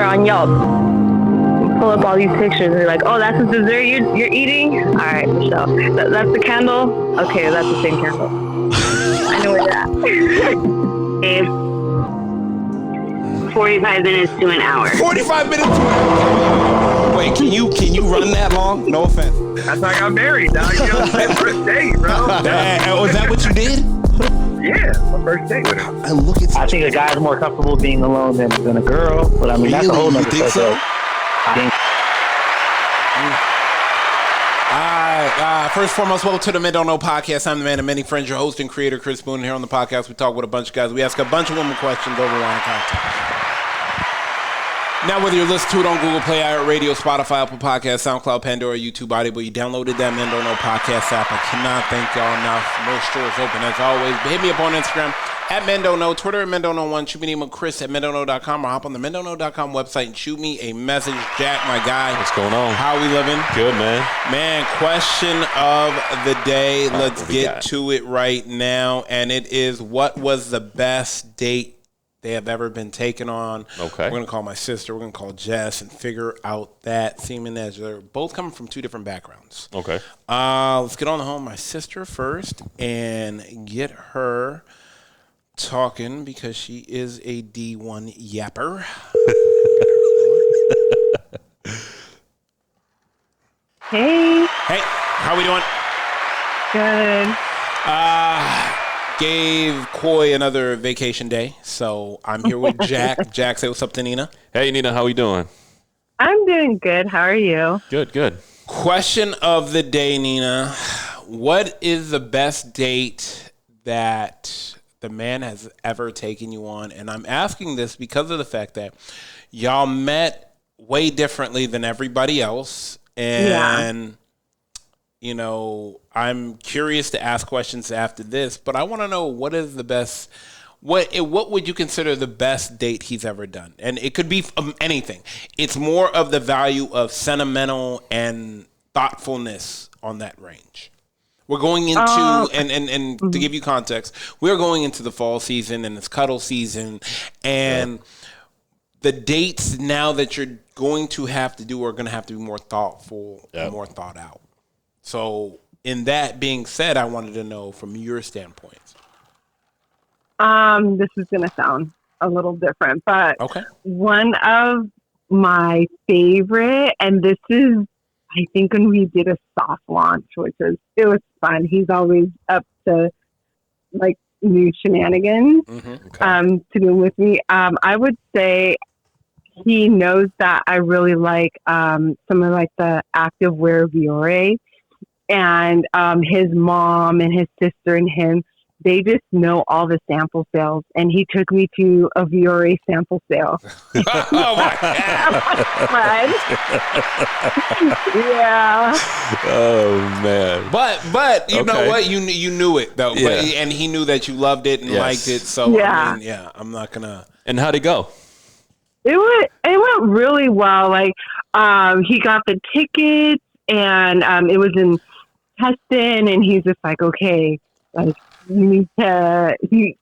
on Yelp. Pull up all these pictures and you're like, oh, that's the dessert you're eating? All right, Michelle. That's the candle? Okay, that's the same candle. I know where that. It's 45 minutes to an hour. 45 minutes to an hour. Wait, can you run that long? No offense. That's how I got married, dog. You know, my first date, bro. Was that what you did? Yeah, my first date with him. And look at I think a guy's more comfortable being alone than a girl, but I mean, that's a whole nother think so? I think. First and foremost, welcome to the Men Don't Know podcast. I'm the man of many friends, your host and creator, Chris Boone. Here on the podcast, we talk with a bunch of guys. We ask a bunch of women questions over line of content. Now, whether you listen to it on Google Play, iHeartRadio, Spotify, Apple Podcasts, SoundCloud, Pandora, YouTube, Audible, you downloaded that Men Don't Know podcast app. I cannot thank y'all enough. Most stores open as always. But hit me up on Instagram at Men Don't Know, Twitter at Men Don't Know 1. Shoot me an email, Chris at MenDon'tKnow.com, or hop on the MenDon'tKnow.com website and shoot me a message. Jack, my guy. What's going on? How we living? Good, man. Man, question of the day. Let's get to it right now. And it is, what was the best date they have ever been taken on? Okay. We're going to call my sister. We're going to call Jess and figure out that, seeming as they're both coming from two different backgrounds. Okay. Let's get on the home. My sister first and get her talking because she is a D1 yapper. Hey. Hey, how we doing? Good. Gave Coy another vacation day, so I'm here with Jack. Jack, say what's up to Nina. Hey, Nina, how we doing? I'm doing good. How are you? Good, good. Question of the day, Nina. What is the best date that the man has ever taken you on? And I'm asking this because of the fact that y'all met way differently than everybody else. And, you know, I'm curious to ask questions after this, but I want to know what is the best, what would you consider the best date he's ever done? And it could be anything. It's more of the value of sentimental and thoughtfulness on that range. We're going into, and to give you context, we're going into the fall season and it's cuddle season. And the dates now that you're going to have to do are going to have to be more thoughtful and more thought out. So in that being said, I wanted to know from your standpoint. This is going to sound a little different, but one of my favorite, and this is, I think when we did a soft launch, it was fun. He's always up to like new shenanigans to do with me. I would say he knows that I really like some of like the active wear Vuori, and his mom and his sister and him, they just know all the sample sales, and he took me to a Vuori sample sale. Oh my God. Yeah. Oh man. But you know what? You knew it though. Yeah. And he knew that you loved it and liked it. So I mean, I'm not gonna. And how'd it go? It went really well. Like he got the tickets, and it was in Tustin, and he's just like, okay, like you need to. He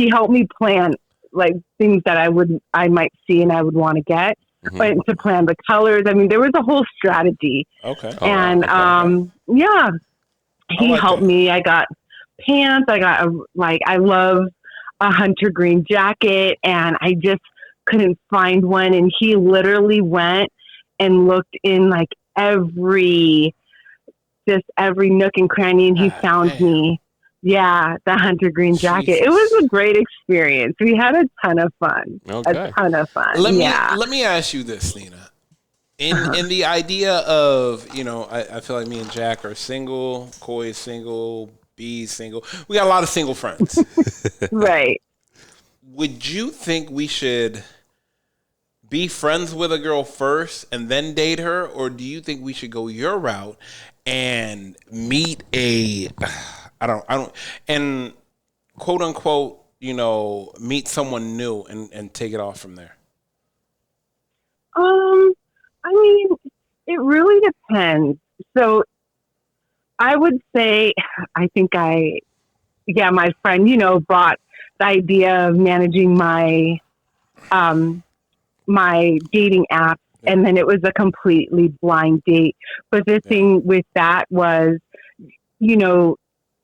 helped me plan like things that I might see and I would want to get, but to plan the colors. I mean, there was a whole strategy. Okay. And he helped me. I got pants. I got I love a hunter green jacket, and I just couldn't find one. And he literally went and looked in like every nook and cranny, and he found me. Yeah, the hunter green jacket. Jesus. It was a great experience. We had a ton of fun. A ton of fun. Let me ask you this, Nina. In the idea of, you know, I feel like me and Jack are single, Coy is single, B is single. We got a lot of single friends. Right. Would you think we should be friends with a girl first and then date her, or do you think we should go your route and meet I don't, and quote unquote, you know, meet someone new and take it off from there? I mean, it really depends. So I would say, I think my friend, you know, brought the idea of managing my my dating app, and then it was a completely blind date. But the thing with that was, you know,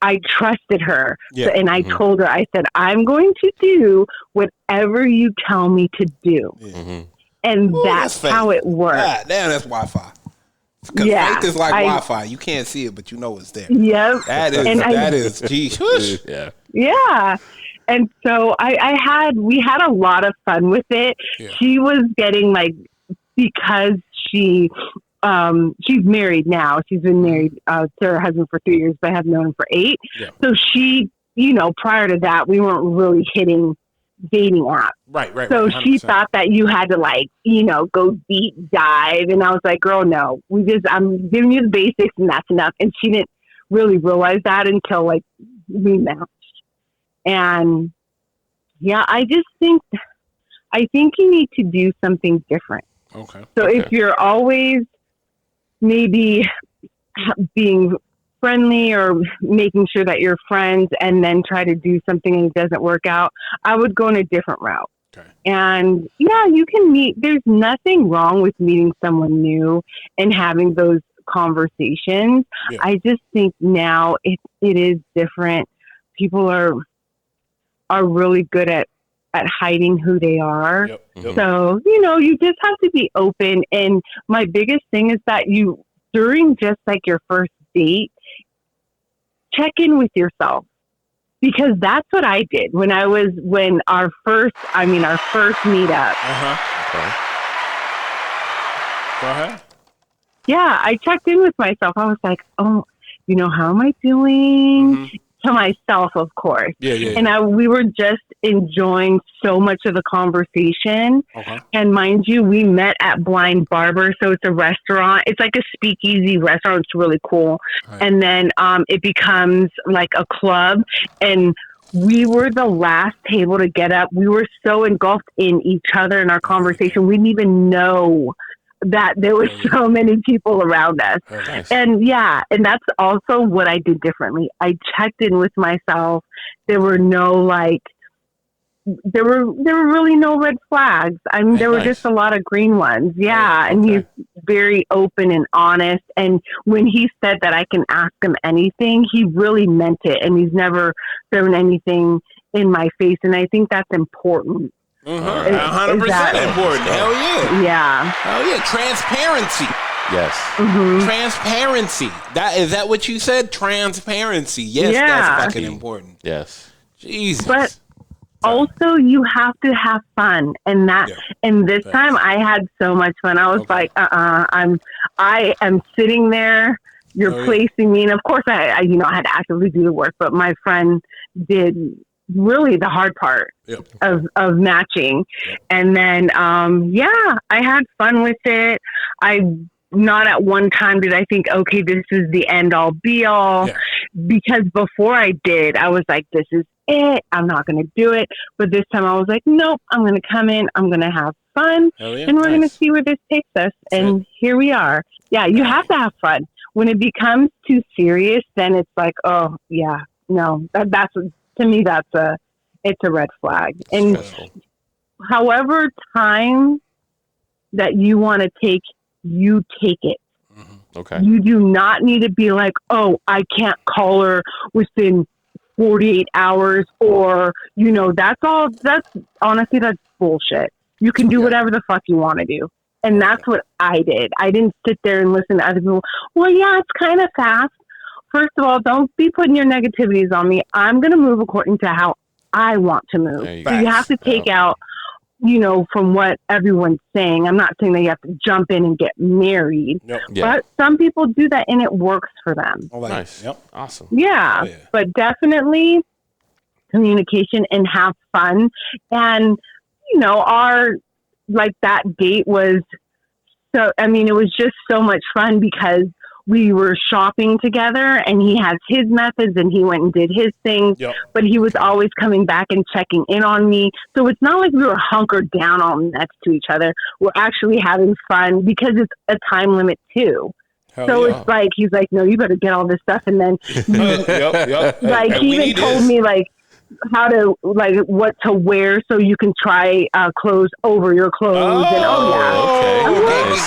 I trusted her. Yeah. And I told her, I said, I'm going to do whatever you tell me to do. And that's how it works. Ah, damn, that's Wi-Fi. Because faith is like Wi-Fi. You can't see it, but you know it's there. Yep. That is, geez, whoosh. Yeah. Yeah. And so we had a lot of fun with it. Yeah. She was getting like, because she's married now. She's been married to her husband for 3 years, but I have known him for 8. Yeah. So she, you know, prior to that, we weren't really hitting dating apps. Right. So she thought that you had to, like, you know, go deep dive. And I was like, girl, no, I'm giving you the basics and that's enough. And she didn't really realize that until like we matched. And yeah, I think you need to do something different. Okay. So if you're always maybe being friendly or making sure that you're friends and then try to do something and it doesn't work out, I would go in a different route. Okay. And yeah, you can there's nothing wrong with meeting someone new and having those conversations. Yeah. I just think now it is different. People are really good at hiding who they are. Yep. So, you know, you just have to be open. And my biggest thing is that during just like your first date, check in with yourself, because that's what I did when our first meetup. Okay. Go ahead. Yeah, I checked in with myself. I was like, oh, you know, how am I doing? To myself, of course. Yeah. And we were just enjoying so much of the conversation. Okay. And mind you, we met at Blind Barber. So it's a restaurant. It's like a speakeasy restaurant. It's really cool. Right. And then it becomes like a club. And we were the last table to get up. We were so engulfed in each other in our conversation. We didn't even know that there were so many people around us. Oh, nice. And that's also what I did differently. I checked in with myself. There were there were really no red flags. I mean, there were just a lot of green ones. Yeah. Okay. And he's very open and honest. And when he said that I can ask him anything, he really meant it. And he's never thrown anything in my face. And I think that's important. 100% important. Hell yeah. Yeah. Hell yeah. Transparency. Yes. Transparency. Is that what you said? Transparency. Yes, that's fucking important. Yes. Jesus. But also, you have to have fun, and this time I had so much fun. I was like, I am sitting there. You're placing me, and of course, I had to actively do the work, but my friend did really the hard part of matching. And then, I had fun with it. Not at one time did I think, okay, this is the end all be all, because before I did, I was like, this is it. I'm not going to do it. But this time I was like, nope, I'm going to come in. I'm going to have fun and we're going to see where this takes us. And here we are. Yeah. You have to have fun. When it becomes too serious, then it's like, oh yeah, no, that's to me, it's a red flag. And however time that you want to take, you take it. Okay. You do not need to be like, oh, I can't call her within 48 hours or, that's honestly, that's bullshit. You can do whatever the fuck you want to do. And that's what I did. I didn't sit there and listen to other people. Well, yeah, it's kind of fast. First of all, don't be putting your negativities on me. I'm going to move according to how I want to move. So you have to take out, from what everyone's saying. I'm not saying that you have to jump in and get married, but some people do that and it works for them. Oh, nice. Yep. Awesome. Yeah, but definitely communication and have fun. And, that date was it was just so much fun because we were shopping together and he has his methods and he went and did his thing, but he was always coming back and checking in on me. So it's not like we were hunkered down all next to each other. We're actually having fun because it's a time limit too. It's like, he's like, no, you better get all this stuff. And then like he even told me like, how to what to wear so you can try clothes over your clothes.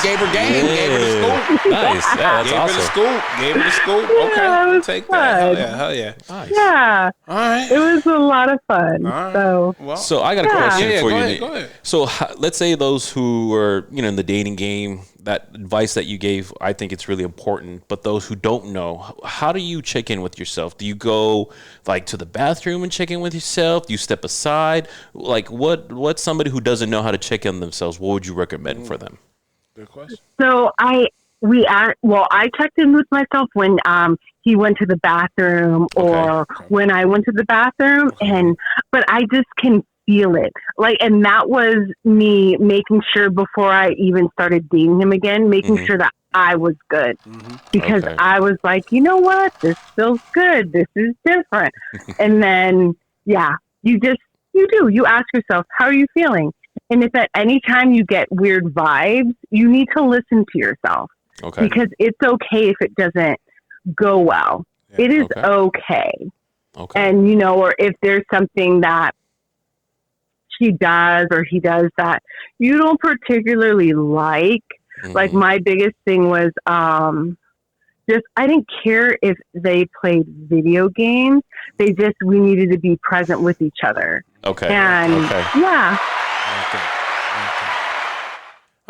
Gave her game. Gave her the scoop. Nice. Yeah, that's awesome. Gave her the scoop. Okay, we'll take that. Hell yeah. Nice. Yeah. All right. It was a lot of fun. Right. So I got a question for you. Go ahead. So let's say those who are in the dating game, that advice that you gave, I think it's really important. But those who don't know, how do you check in with yourself? Do you go to the bathroom and check in with yourself? Do you step aside? What's somebody who doesn't know how to check in themselves? What would you recommend for them? Good question. So I checked in with myself when he went to the bathroom or when I went to the bathroom, but I just can feel it. And that was me making sure before I even started dating him again, making sure that I was good, because I was like, you know what, this feels good. This is different. And then, you ask yourself, how are you feeling? And if at any time you get weird vibes, you need to listen to yourself. Okay. Because it's okay if it doesn't go well. Yeah, it is okay. And, or if there's something that she does or he does that you don't particularly like. Like my biggest thing was I didn't care if they played video games. We needed to be present with each other. Okay. And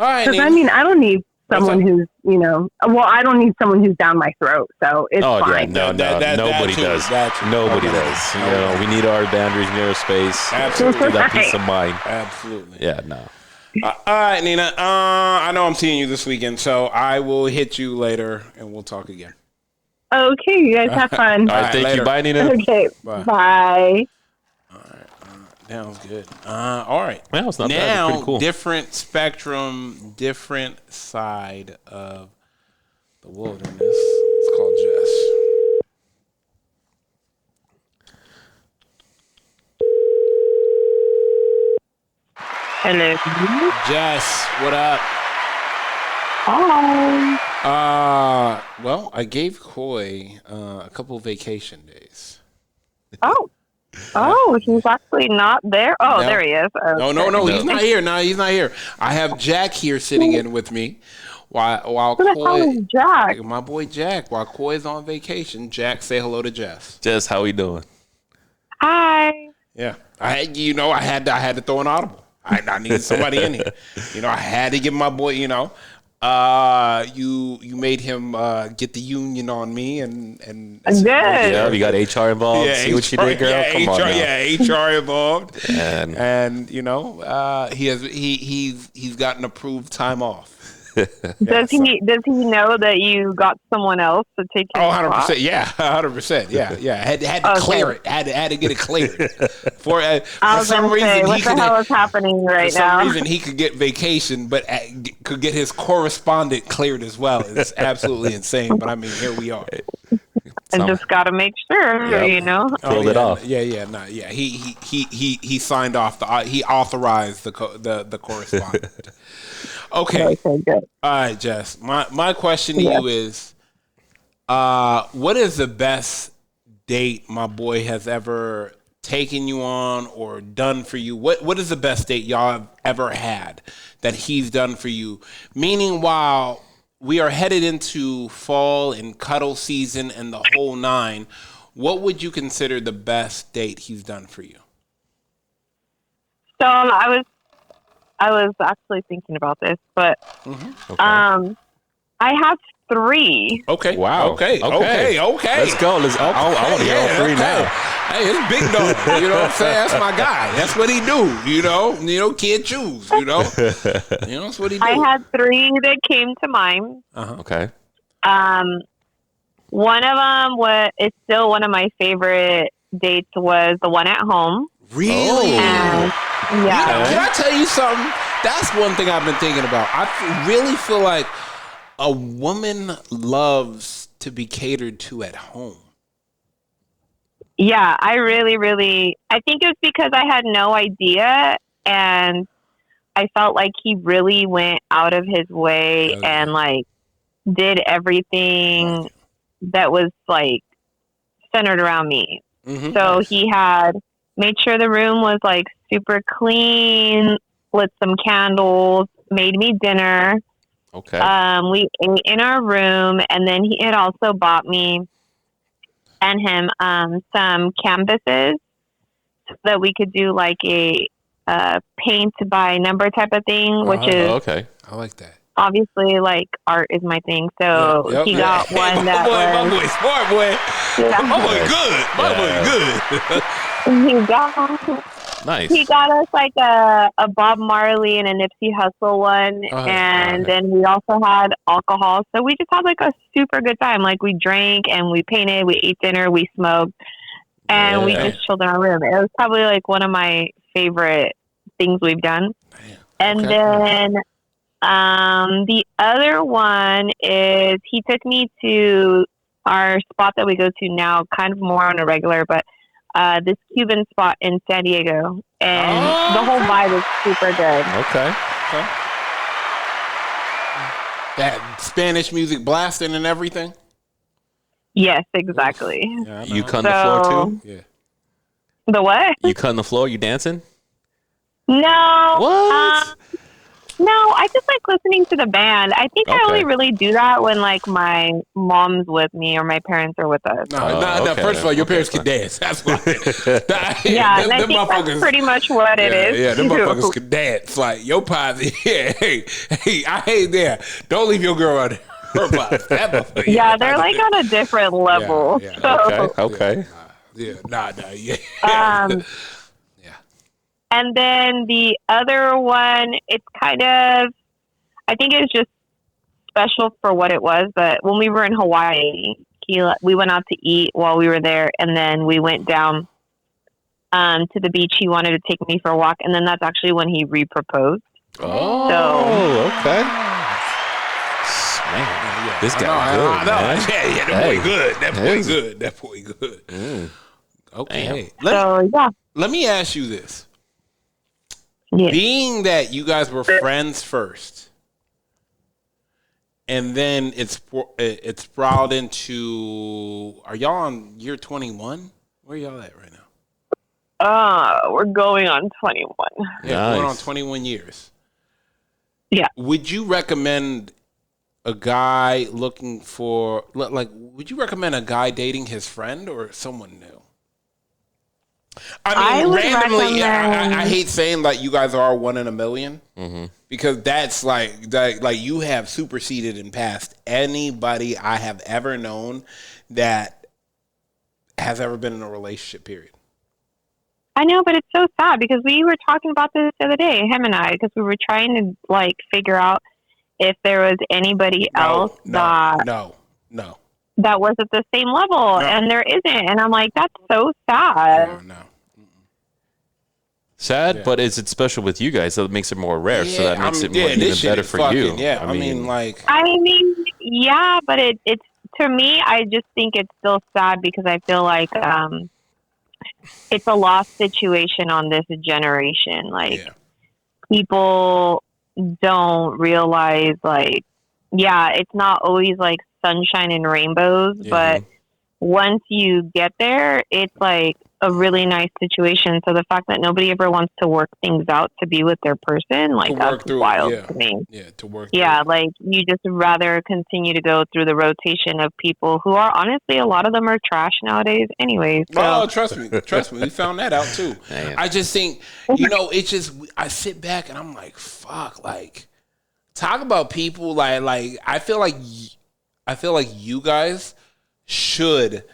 All right. Because I don't need someone who's, I don't need someone who's down my throat. So it's fine. Yeah, nobody does. Nobody does. We need our boundaries, we need our space. Absolutely. That peace of mind. Absolutely. Yeah, no. All right, Nina. I know I'm seeing you this weekend, so I will hit you later and we'll talk again. Okay, you guys have fun. All right, thank later. you. Bye, Nina. Okay, bye. All right, that was good. All right. Well, it's not bad. Now, It's pretty cool. different spectrum, different side of the wilderness. It's called Jess. Hello. Jess, what up? Hi. Well, I gave Coy a couple of vacation days. Oh, he's actually not there. Oh, No. there he is. Okay. No, he's not here. No, he's not here. I have Jack here sitting in with me while Who the hell Coy, is Jack? my boy Jack, while Coy's on vacation. Jack, say hello to Jess. Jess, how we doing? Hi. Yeah, I had to throw an audible. I needed somebody in here. I had to give my boy. You made him get the union on me and Good. Yeah, we got HR involved. Yeah, See what you did, girl. Come on now. HR involved, And he's got an approved time off. Does he know that you got someone else to take his 100%. Yeah, 100%. Yeah. Had to clear it. Had to get it cleared. For some reason, what the hell is happening right now? For some reason, he could get vacation, but could get his correspondent cleared as well. It's absolutely insane. But I mean, here we are. And just got to make sure, Pulled it off. He signed off he authorized the correspondent. Okay. Good. All right, Jess. My question to you is, what is the best date my boy has ever taken you on or done for you? What is the best date y'all have ever had that he's done for you? Meaning, while we are headed into fall and cuddle season and the whole nine, what would you consider the best date he's done for you? So I was actually thinking about this, but I have 3. Okay. Wow. Okay. Let's go. I want to hear all 3 now. Hey, it's big dog. You know what I'm saying? That's my guy. That's what he do. Can't choose. That's what he do. I had 3 that came to mind. Okay. One of them is still one of my favorite dates was the one at home. Really? And, yeah. Can I tell you something? That's one thing I've been thinking about. I really feel like a woman loves to be catered to at home. Yeah, I really, really, I think it was because I had no idea, and I felt like he really went out of his way and did everything that was centered around me. Mm-hmm. So he had made sure the room was like super clean, lit some candles, made me dinner. Okay. We ate in our room, and then he had also bought me and him some canvases so that we could do like a paint by number type of thing, which is okay. I like that. obviously like art is my thing. So he got one that my was boy, smart boy. Yeah. My boy, good. My boy, good. he got Nice. He got us like a Bob Marley and a Nipsey Hussle one, and then we also had alcohol. So we just had like a super good time. Like we drank and we painted, we ate dinner, we smoked, and we just chilled in our room. It was probably like one of my favorite things we've done. And then the other one is he took me to our spot that we go to now, kind of more on a regular, but this Cuban spot in San Diego, and the whole vibe is super good. Okay. That Spanish music blasting and everything. Yes, exactly. Yeah, you cutting the floor too? Yeah. The what? You cutting the floor? You dancing? No. What? No, I just like listening to the band. I think I only really do that when like my mom's with me or my parents are with us. No. First of all, your parents can dance. That's why. Yeah, and I think that's pretty much what it is. Yeah, them motherfuckers can dance. Like your pops. Yeah, hey, I ain't there. Don't leave your girl out there. Her pops. Yeah, they're like on a different level. Yeah. So. Okay. Yeah. And then the other one, it's kind of, I think it was just special for what it was. But when we were in Hawaii, we went out to eat while we were there. And then we went down to the beach. He wanted to take me for a walk. And then that's actually when he re-proposed. Okay. Man, this guy good, man. Yeah, that boy good. That boy good. Okay. Let me ask you this. Yeah. Being that you guys were friends first, and then it's sprawled into, are y'all on year 21? Where y'all at right now? We're going on 21. Yeah, going on 21 years. Yeah. Would you recommend a guy looking for, would you recommend a guy dating his friend or someone new? I mean, randomly, I hate saying like you guys are one in a million, because that's like you have superseded and passed anybody I have ever known that has ever been in a relationship, period. I know, but it's so sad because we were talking about this the other day, him and I, because we were trying to like figure out if there was anybody else that was at the same level, and there isn't. And I'm like, that's so sad. No. Sad, but is it special with you guys? That makes it more rare, so that makes it more, even better for you. Yeah, I mean, yeah, but it's to me, I just think it's still sad because I feel like it's a lost situation on this generation. Like people don't realize, like, it's not always like sunshine and rainbows, but once you get there, it's like a really nice situation. So the fact that nobody ever wants to work things out to be with their person, like, that's wild to me. Yeah, to work. Yeah, like you just rather continue to go through the rotation of people who are honestly, a lot of them are trash nowadays anyways. So. Oh, trust me. We found that out too. I just think, it's just, I sit back and I'm like, fuck, like, talk about people like I feel like you guys should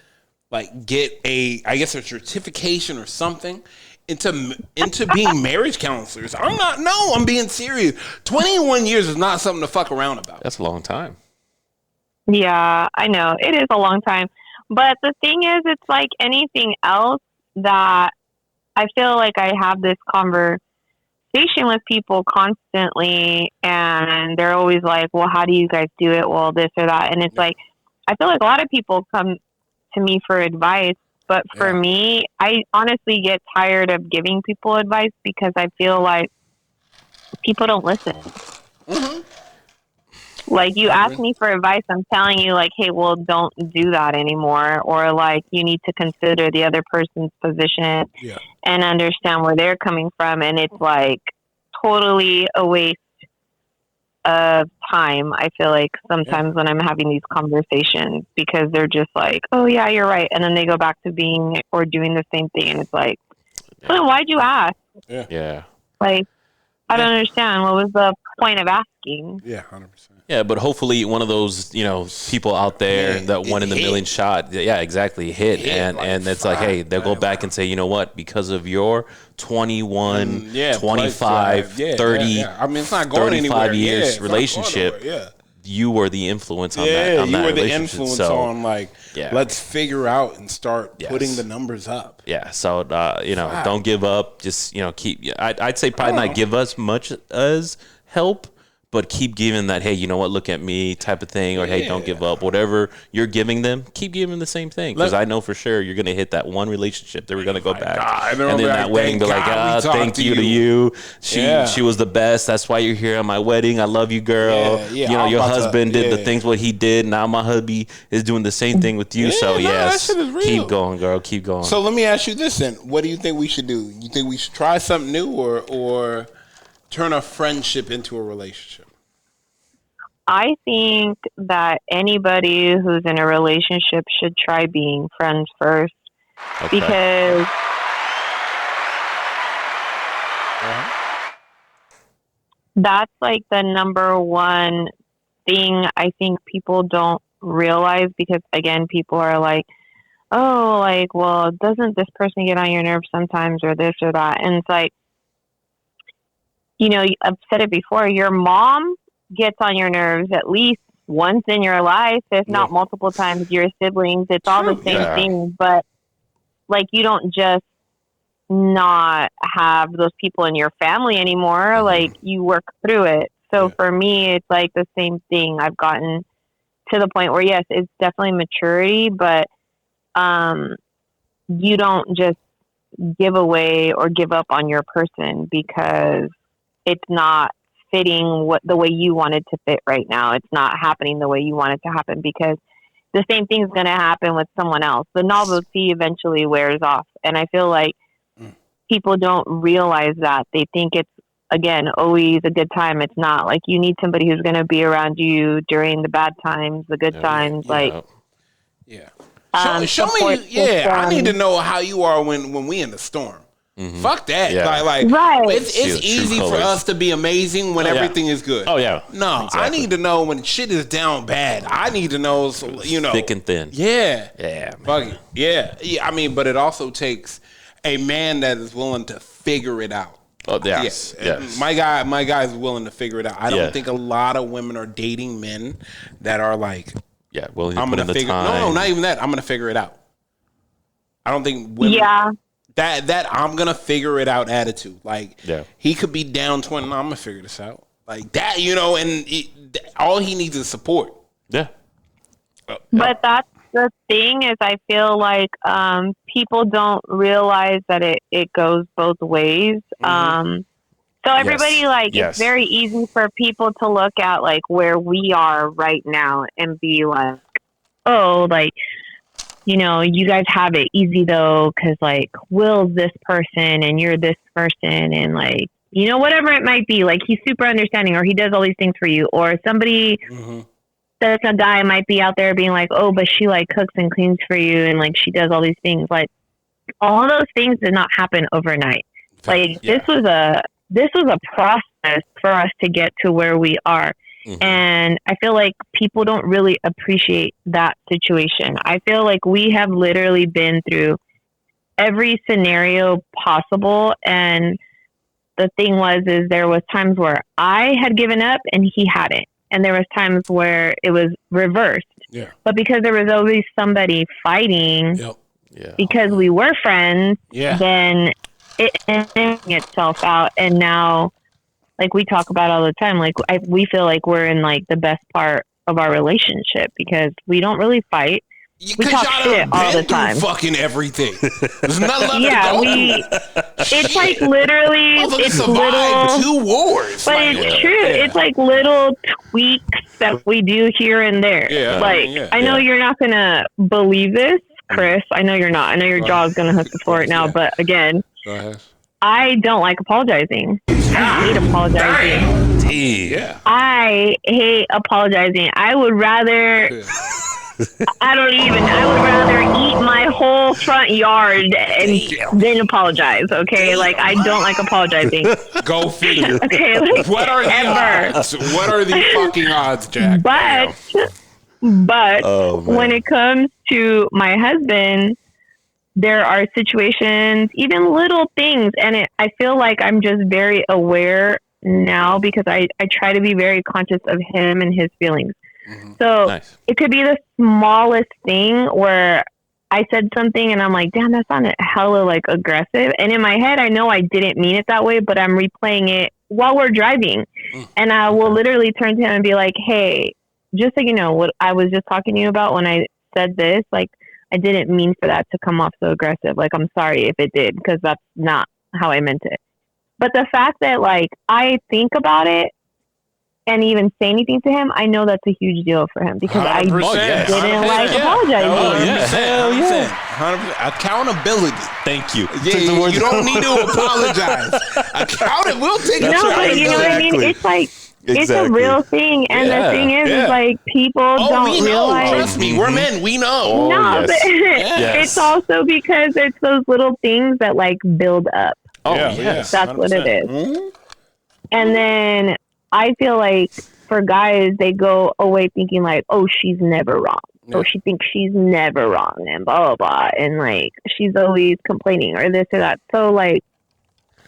like get a certification or something into being marriage counselors. I'm being serious. 21 years is not something to fuck around about. That's a long time. Yeah, I know. It is a long time. But the thing is, it's like anything else that I feel like I have this conversation with people constantly, and they're always like, well, how do you guys do it? Well, this or that. And it's like, I feel like a lot of people come to me for advice, but for me, I honestly get tired of giving people advice because I feel like people don't listen. Like, you ask me for advice, I'm telling you, like, hey, well, don't do that anymore. Or, like, you need to consider the other person's position and understand where they're coming from. And it's, like, totally a waste of time, I feel like, sometimes when I'm having these conversations, because they're just like, oh, yeah, you're right. And then they go back to being or doing the same thing. And it's like, well, why'd you ask? Yeah. Like, I don't understand. What was the point of asking? Yeah, 100%. Yeah, but hopefully one of those, people out there that won in the million shot, exactly, hit. And it's like, hey, they'll go back and say, you know what, because of your 21, 25, 30, I mean, it's not going 35 years relationship, you were the influence on that on you that were the relationship. influence So, on, like, let's figure out and start putting the numbers up. Yeah, so, don't give up. Just, keep, I'd say probably not give us much as help, but keep giving that, hey, you know what, look at me type of thing, or hey, don't give up. Whatever you're giving them, keep giving the same thing. Because I know for sure you're going to hit that one relationship that we're going to go back. And then that wedding, be like, thank you to you. She was the best. That's why you're here at my wedding. I love you, girl. Your husband did the things what he did. Now my hubby is doing the same thing with you. So, yes, keep going, girl. Keep going. So let me ask you this then. What do you think we should do? You think we should try something new or turn a friendship into a relationship? I think that anybody who's in a relationship should try being friends first, because that's like the number one thing I think people don't realize, because again, people are like, oh, like, well, doesn't this person get on your nerves sometimes, or this or that? And it's like, I've said it before, your mom gets on your nerves at least once in your life, if not multiple times. Your siblings, it's all the same thing, but like, you don't just not have those people in your family anymore. Like, you work through it. So for me, it's like the same thing. I've gotten to the point where, yes, it's definitely maturity, but you don't just give away or give up on your person because it's not fitting the way you want it to fit right now. It's not happening the way you want it to happen, because the same thing is going to happen with someone else. The novelty eventually wears off. And I feel like people don't realize that. They think it's, again, always a good time. It's not. Like, you need somebody who's going to be around you during the bad times, the good times. Show me. I need to know how you are when we in the storm. Fuck that. It's easy for us to be amazing when everything is good. Oh, yeah. No, exactly. I need to know when shit is down bad. I need to know, thick and thin. Yeah. Fuck it. Yeah. I mean, but it also takes a man that is willing to figure it out. Oh, yes. My guy is willing to figure it out. I don't think a lot of women are dating men that are like, willing to put in the time. No, not even that. I'm going to figure it out. I don't think women... That I'm gonna figure it out attitude. Like, he could be down 20. No, I'm gonna figure this out. Like that, and all he needs is support. Yeah. But that's the thing, is I feel like people don't realize that it goes both ways. So everybody it's very easy for people to look at like where we are right now and be like, oh, like, you guys have it easy though, because like Will's this person and you're this person, and like, whatever it might be, like he's super understanding, or he does all these things for you, or somebody that's a guy might be out there being like, oh, but she like cooks and cleans for you, and like she does all these things. Like, all those things did not happen overnight. Like this was a process for us to get to where we are. And I feel like people don't really appreciate that situation. I feel like we have literally been through every scenario possible. And the thing is there was times where I had given up and he hadn't. And there was times where it was reversed. Yeah. But because there was always somebody fighting, because we were friends, then it ended itself out. And now, like we talk about all the time, like we feel like we're in like the best part of our relationship because we don't really fight. We talk shit all the time. Fucking everything. There's nothing left Yeah, to go. it's like literally, it's little 2 wars. But it's true. Yeah. It's like little tweaks that we do here and there. Yeah. Like, I know you're not going to believe this, Chris. I know you're not. I know your jaw's going to hit the floor right now. But again, I don't like apologizing. I hate apologizing. Yeah. I hate apologizing. I would rather... I would rather eat my whole front yard than apologize, okay? Like, I don't like apologizing. Go figure. Okay, like, what are the odds? What are the fucking odds, Jack? But when it comes to my husband, there are situations, even little things, and I feel like I'm just very aware now because I try to be very conscious of him and his feelings. So it could be the smallest thing where I said something and I'm like, damn, that sounded hella like aggressive. And in my head, I know I didn't mean it that way, but I'm replaying it while we're driving. And I will literally turn to him and be like, hey, just so you know what I was just talking to you about when I said this, like, I didn't mean for that to come off so aggressive. Like, I'm sorry if it did, because that's not how I meant it. But the fact that, like, I think about it and even say anything to him, I know that's a huge deal for him because I didn't like apologizing. Hell yeah. 100%. Accountability. Thank you. Yeah, you don't need to apologize. We'll take it. No, but you know what I mean? It's like, it's a real thing. And the thing is like, people don't realize. Trust me, we're men. We know. But it's also because it's those little things that, like, build up. Yes. That's 100%. What it is. And then I feel like for guys, they go away thinking like, oh, she's never wrong. Oh, she thinks she's never wrong and blah, blah, blah. And like, she's always complaining or this or that. So like,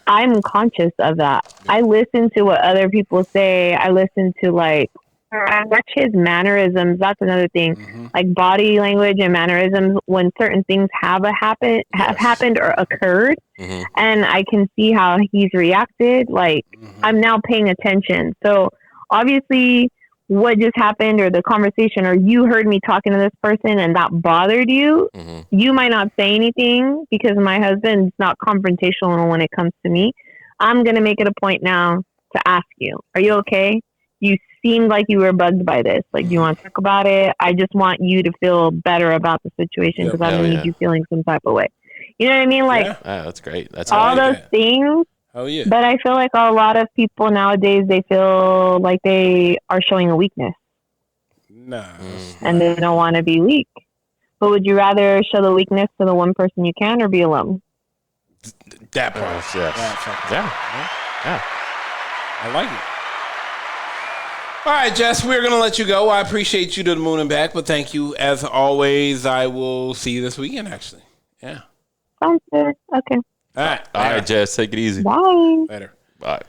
I'm conscious of that. I listen to what other people say. I listen to like, I watch his mannerisms. That's another thing. Like body language and mannerisms when certain things have happened or occurred. And I can see how he's reacted. Like I'm now paying attention. So obviously what just happened or the conversation or you heard me talking to this person and that bothered you, you might not say anything because my husband's not confrontational when it comes to me. I'm going to make it a point now to ask you, are you okay? You seemed like you were bugged by this. Like, do you want to talk about it? I just want you to feel better about the situation because I don't need you feeling some type of way. You know what I mean? Like, that's great. That's all those things. Oh, yeah. But I feel like a lot of people nowadays, they feel like they are showing a weakness. No. And they don't want to be weak. But would you rather show the weakness to the one person you can or be alone? That part. Yeah. I like it. All right, Jess, we're going to let you go. I appreciate you to the moon and back, but thank you as always. I will see you this weekend, actually. Yeah. Sounds good. Okay. All right, Jess, take it easy. Bye. Later. Bye.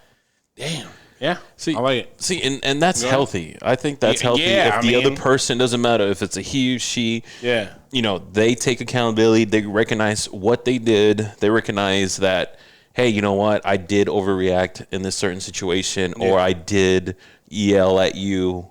Damn. Yeah. See, I like it. See, and that's healthy. I think that's healthy. If the other person, doesn't matter if it's a he or she, you know, they take accountability. They recognize what they did. They recognize that, hey, you know what? I did overreact in this certain situation or I did yell at you.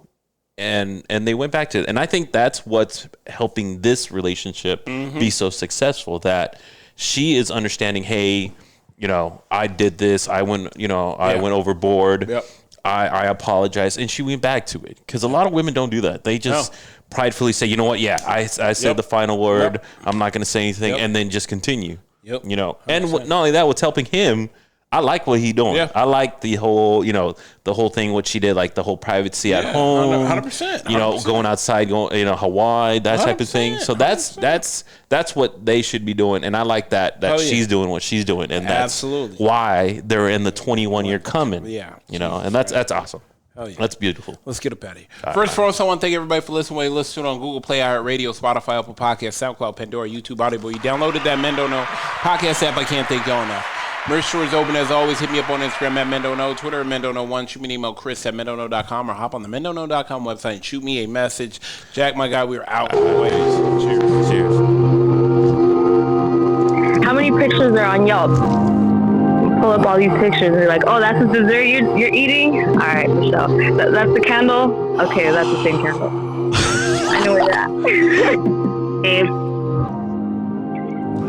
And they went back to it. And I think that's what's helping this relationship be so successful, that she is understanding, hey, you know, I did this. I went, I went overboard. Yep. I apologize. And she went back to it. Because a lot of women don't do that. They just pridefully say, you know what? Yeah, I said the final word. Yep. I'm not going to say anything. Yep. And then just continue. Yep. You know, 100%. And not only that, what's helping him, I like what he doing. Yeah. I like the whole, the whole thing, what she did, like the whole privacy at home. 100%. You know, going outside, going, Hawaii, that type of thing. So that's what they should be doing. And I like that she's doing what she's doing. And that's why they're in the 21-year coming. Yeah. And that's awesome. Oh, yeah. That's beautiful. Let's get up out of here. First and foremost, I want to thank everybody for listening. You listen to it on Google Play, iHeartRadio, Spotify, Apple Podcasts, SoundCloud, Pandora, YouTube, Audible. You downloaded that Men Don't Know podcast app. I can't thank y'all enough. Merch store is open as always. Hit me up on Instagram at MenDon'tKnow, Twitter at MenDon'Know1. Shoot me an email, Chris@MenDon'Know.com, or hop on the MenDon'Know.com website and shoot me a message. Jack, my guy, we're out. Cheers. Cheers. How many pictures are on Yelp? Pull up all these pictures and you're like, oh, that's the dessert you're eating? All right, Michelle. That's the candle? Okay, that's the same candle. I know where you're at. It's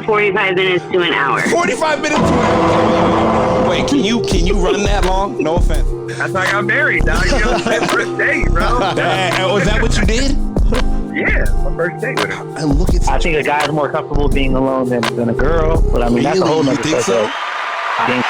45 minutes to an hour. 45 minutes. Wait, can you run that long? No offense. That's how I got married, dog. You know, my first date, bro. Was that what you did? Yeah, my first date with her. And look at I think a guy's more comfortable being alone than a girl, but I mean, that's a whole Really? nother You think so? subject. I think